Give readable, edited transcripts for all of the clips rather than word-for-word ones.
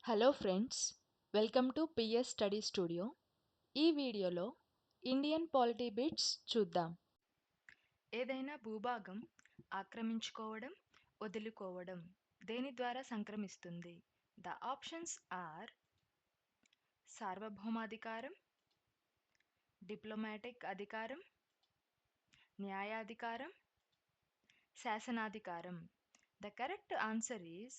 Hello friends, welcome to PS study studio. ఈ వీడియోలో Indian polity bits చూద్దాం. ఏదైనా భూభాగం ఆక్రమించుకోవడం, వదులుకోవడం దేని ద్వారా సంక్రమిస్తుంది? ద ఆప్షన్స్ ఆర్ సార్వభౌమాధికారం, డిప్లొమాటిక్ అధికారం, న్యాయాధికారం, శాసనాధికారం. ద కరెక్ట్ ఆన్సర్ ఈజ్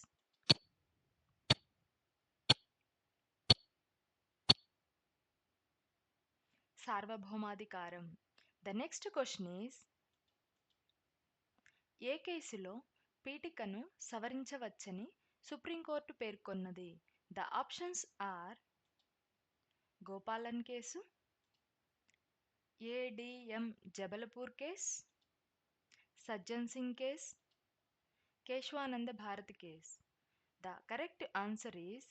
సార్వభౌమాధికారం. ద నెక్స్ట్ క్వశ్చన్ ఈజ్ ఏ కేసులో పీఠికను సవరించవచ్చని సుప్రీంకోర్టు పేర్కొన్నది? The options are Gopalan case, ADM Jabalpur case, Sajjan Singh case, Kesavananda Bharati case. The correct answer is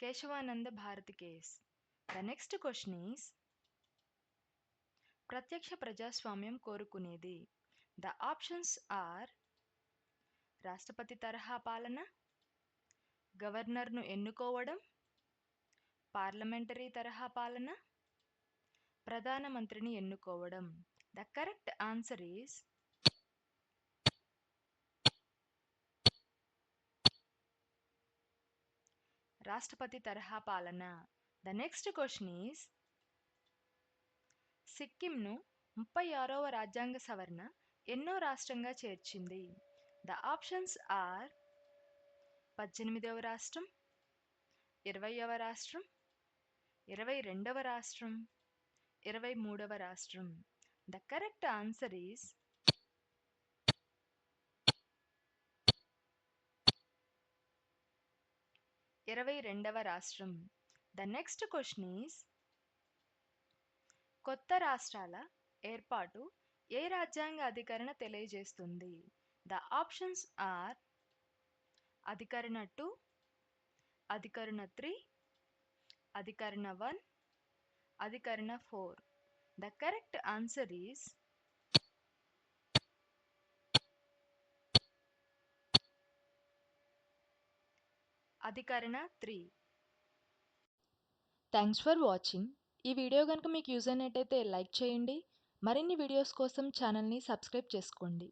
Kesavananda Bharati case. The next question is ప్రత్యక్ష ప్రజాస్వామ్యం కోరుకునేది? ద ఆప్షన్స్ ఆర్ రాష్ట్రపతి తరహా పాలన, గవర్నర్ను ఎన్నుకోవడం, పార్లమెంటరీ తరహా పాలన, ప్రధానమంత్రిని ఎన్నుకోవడం. ద కరెక్ట్ ఆన్సర్ ఈజ్ రాష్ట్రపతి తరహా పాలన. ద నెక్స్ట్ క్వశ్చన్ ఈజ్ సిక్కింను 36వ రాజ్యాంగ సవరణ ఎన్నో రాష్ట్రంగా చేర్చింది? ద ఆప్షన్స్ ఆర్ 18వ రాష్ట్రం, 20వ రాష్ట్రం, 22వ రాష్ట్రం, 23వ రాష్ట్రం. ద కరెక్ట్ ఆన్సర్ ఈజ్ 22వ రాష్ట్రం. ద నెక్స్ట్ క్వశ్చన్ ఈజ్ కొత్త రాష్ట్రాల ఏర్పాటు ఏ రాజ్యాంగ అధికరణ తెలియజేస్తుంది? ద ఆప్షన్స్ ఆర్ అధికరణ 2, అధికరణ 3, అధికరణ 1, అధికరణ 4. ద కరెక్ట్ ఆన్సర్ ఈజ్ అధికరణ 3. Thanks for watching. ఈ వీడియో కనుక మీకు యూజ్ అయినట్టయితే లైక్ చేయండి. మరిన్ని వీడియోస్ కోసం ఛానల్ని సబ్స్క్రైబ్ చేసుకోండి.